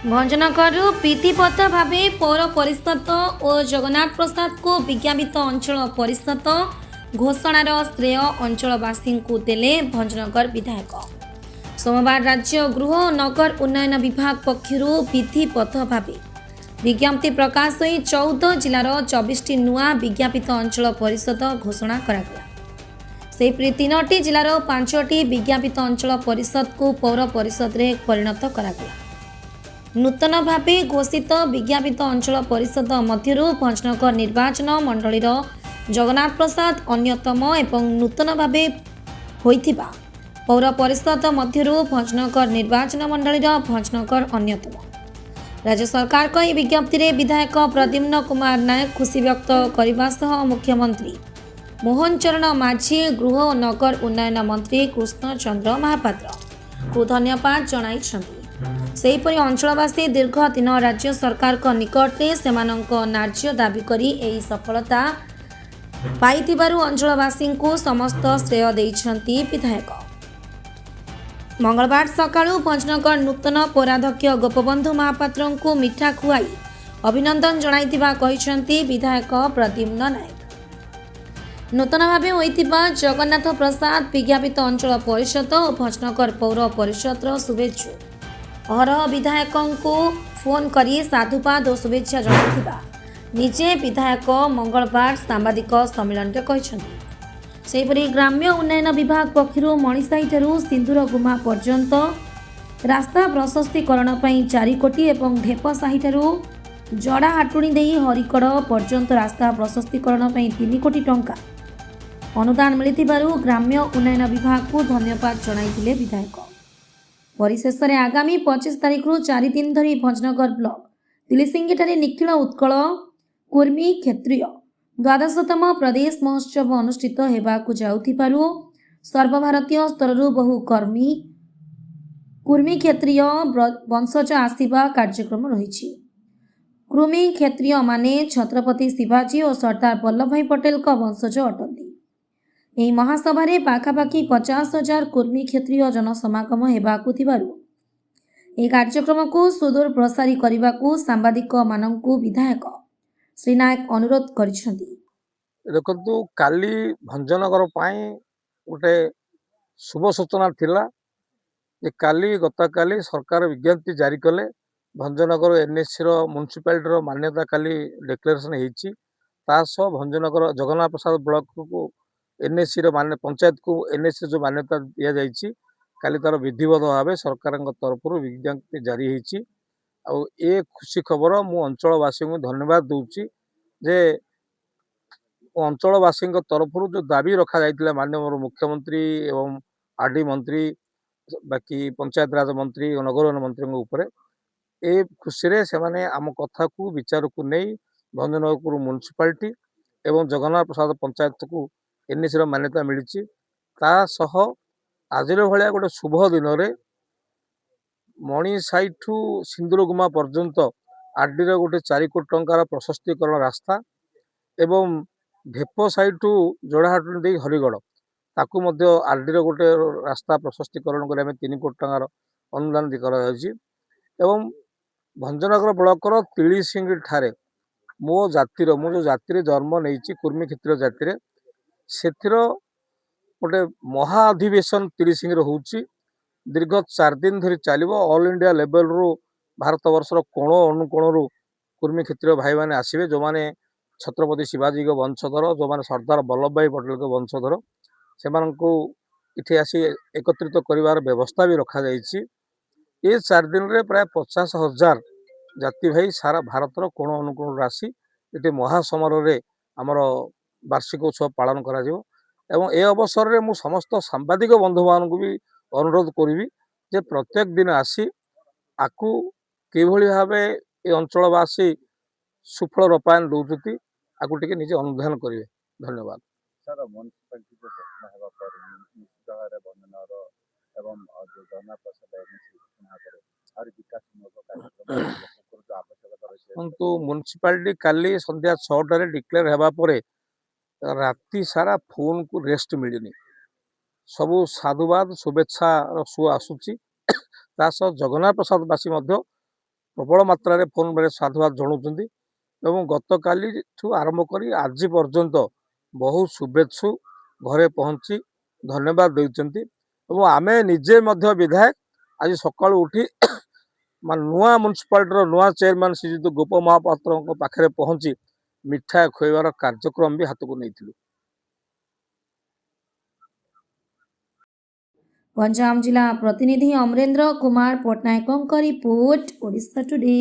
भंजनगर विधिवत भाव पौर परिषद और जगन्नाथ प्रसाद को विज्ञापित अंचल परिषद घोषणार श्रेय अंचलवासी को देले भंजनगर विधायक। सोमवार राज्य गृह और नगर उन्नयन विभाग पक्षर विधिवत भाव विज्ञप्ति प्रकाश हो 14 जिलार 24 नुआ विज्ञापित अंचल परिषद घोषणा करागला। सेपरी 3टी जिलार 5टी विज्ञापित अंचल परिषद को पौर परिषद रे परिणत करागला। नूतन भावे घोषित विज्ञापित अंचल परिषद मध्यरु भंजनगर निर्वाचन मंडलीर जगन्नाथ प्रसाद अन्यतम एवं नूतन भावे होइथिबा पौर परिषद मध्यरु भंजनगर निर्वाचन मंडलीर भंजनगर अन्यतम। राज्य सरकार को यह विज्ञप्ति रे विधायक प्रद्युम्न कुमार नायक खुशी व्यक्त करने सह मुख्यमंत्री मोहन चरण माझी गृह और नगर उन्नयन मंत्री कृष्ण चंद्र महापात्र को धन्यवाद जणाइछन्ति। सेहीपरि अंचलवासी दीर्घ दिन राज्य सरकार को निकटरे सेमानंक न्याय्य दाबी करी एही सफलता पाइथिबारु अंचलवासी को समस्त श्रेय देइछन्ति विधायक। मंगलवार सकाळु भंजनगर नूतन पौराध्यक्ष गोपबंधु महापात्र को मिठा खुआई अभिनंदन जणाइथिबा कहिछन्ति विधायक प्रद्युम्न नायक। नूतन भावे होइथिबा जगन्नाथ प्रसाद विज्ञापित अंचल परिषद और भंजनगर पौर परिषद शुभेच्छु अहरह विधायक को फोन करी साधुवाद और शुभेच्छा जणाइथिबा निजे विधायक मंगलवार सांबादिक सम्मेलन में कहिछन्ति। सेहीपरि ग्राम्य उन्नयन विभाग पक्षर मणिसाही ठारू सिंदूर गुमा पर्यंत रास्ता प्रशस्तीकरण पई 4 कोटी एवं ढेपसाही ठारू जड़ा हाटुणी देई हरिकड़ पर्यंत रास्ता प्रशस्तीकरण पई 3 कोटी टंका अनुदान मिलिथिबारु ग्राम्य उन्नयन विभाग को धन्यवाद जणाइथिले विधायक। परिशेष में आगामी 25 तारिख 4 दिन धरी भंजनगर ब्लॉक तिलिसिंगी ठारे निखिल उत्कल कुर्मी क्षेत्रीय द्वादशतम प्रदेश महोत्सव अनुष्ठित हेबाकु जाउथिबारु सर्वभारतीय स्तररू बहु कुर्मी क्षेत्रीय वंशज आसिबा कार्यक्रम रहिछि। कुर्मी क्षेत्रीय माने छत्रपति शिवाजी और सरदार वल्लभ भाई पटेल का वंशज अटंती। ଏହି ମହାସଭାରେ ପାଖାପାଖି 50,000 କୁର୍ମୀ କ୍ଷେତ୍ରୀୟ ଜନସମାଗମ ହେବାକୁ ଥିବାରୁ ଏହି କାର୍ଯ୍ୟକ୍ରମକୁ ସୁଦୂର ପ୍ରସାରୀ କରିବାକୁ ସାମ୍ବାଦିକମାନଙ୍କୁ ବିଧାୟକ ଶ୍ରୀ ନାୟକ ଅନୁରୋଧ କରିଛନ୍ତି। ଦେଖନ୍ତୁ କାଲି ଭଞ୍ଜନଗର ପାଇଁ ଗୋଟେ ଶୁଭ ସୂଚନା ଥିଲା ଯେ କାଲି ଗତକାଲି ସରକାର ବିଜ୍ଞପ୍ତି ଜାରି କଲେ ଭଞ୍ଜନଗର ଏନ୍ଏସିର ମ୍ୟୁନିସିପାଲିଟିର ମାନ୍ୟତା କାଲି ଡିକ୍ଲେରେସନ୍ ହେଇଛି। ତା ସହ ଭଞ୍ଜନଗର ଜଗନ୍ନାଥ ପ୍ରସାଦ ବ୍ଲକକୁ एनएसी मान पंचायत को एनएसी जो मान्यता दि जाइए काली तार विधिवत भाव सरकार तरफ विज्ञप्ति जारी होती। खुशी खबर मु अंचलवासी को धन्यवाद दूची जे अंचलवासी तरफ जो दाबी रखा जाइए माननीय मुख्यमंत्री एवं आरडी मंत्री बाकी पंचायत राज मंत्री नगर मंत्री उपर ए खुशी से माने आम कथा को विचार को नहीं भंजनगर म्यूनिसिपालिटी एवं जगन्नाथ प्रसाद पंचायत को एनएसी मान्यता मिली। आज भाया गोटे शुभ दिन में मणिसाही ठू सिंदूरगुमा पर्यंत आरडी गोटे 4 कोटी टंकार प्रशस्तीकरण रास्ता एवं ढेपसाही ठू जोड़ाहाटुणी दे हरिगड़ ताकू आरडी गोटे रास्ता प्रशस्तीकरण करने 3 कोटी टंकार अनुदान एवं भंजनगर ब्लॉकर तिलिसिंगी ठारे मो जो जाति जन्म नहीं कुर्मी क्षेत्रीय जाति सेथिर गोटे महाअधिवेशन तिलिसिंगी होउची दीर्घ 4 दिन धरी चलो ऑल इंडिया लेवल रू भारत वर्षर कोण अनुकोण कुर्मी क्षेत्रीय भाई मैंने आसवे जो मैंने छत्रपति शिवाजी के वंशधर जो मैंने सरदार वल्लभ भाई पटेल के वंशधर से आसी एकत्रित कर व्यवस्था भी रखा जाइए। ये 4 दिन रे प्राय 50,000 जाति भाई सारा भारतर कोण अनुकोण आसी ये महासमर आमर वार्षिक उत्सव पालन करा एवं ए अवसर में मु समस्त सांबादिक बंधु मान भी अनुरोध करी जे प्रत्येक दिन आसी आकु किभली भाव ए अंचलवासी सुफल रूपायन दौरान आकु टिके निजे अनुधान करेंगे। धन्यवाद। सर म्यूनिसिपालिटी जो घोषणा होगा पर निश्चित भाव भंजनगर एवं जो जगन्नाथ प्रसाद घोषणा करे और विकासमूलक कार्यक्रम जो आवश्यकता रही तो म्यूनिसिपालिटी काली संध्या 6टार डिक्लेयर होगा पर राति सारा फोन को रेस्ट मिलनी सबू साधुवाद शुभेच्छा सु आसूची जगन्नाथ प्रसादवासी ପ୍ରବଳ ମାତ୍ରାରେ ଫୋନ୍ରେ ସାଧୁବାଦ ଜଣାଉଛନ୍ତି ଏବଂ ଗତକାଲିଠୁ ଆରମ୍ଭ କରି ଆଜି ପର୍ଯ୍ୟନ୍ତ ବହୁ ଶୁଭେଚ୍ଛୁ ଘରେ ପହଞ୍ଚି ଧନ୍ୟବାଦ ଦେଇଛନ୍ତି ଏବଂ ଆମେ ନିଜେ ମଧ୍ୟ ବିଧାୟକ ଆଜି ସକାଳୁ ଉଠି ମାନେ ନୂଆ ମ୍ୟୁନିସିପାଲିଟିର ନୂଆ ଚେୟାରମ୍ୟାନ୍ ଶ୍ରୀଯୁକ୍ତ ଗୋପ ମହାପାତ୍ରଙ୍କ ପାଖରେ ପହଞ୍ଚି ମିଠା ଖୁଆଇବାର କାର୍ଯ୍ୟକ୍ରମ ବି ହାତକୁ ନେଇଥିଲୁ। ଗଞ୍ଜାମ ଜିଲ୍ଲା ପ୍ରତିନିଧି ଅମରେନ୍ଦ୍ର କୁମାର ପଟ୍ଟନାୟକଙ୍କ ରିପୋର୍ଟ ଓଡ଼ିଶା ଟୁଡେ।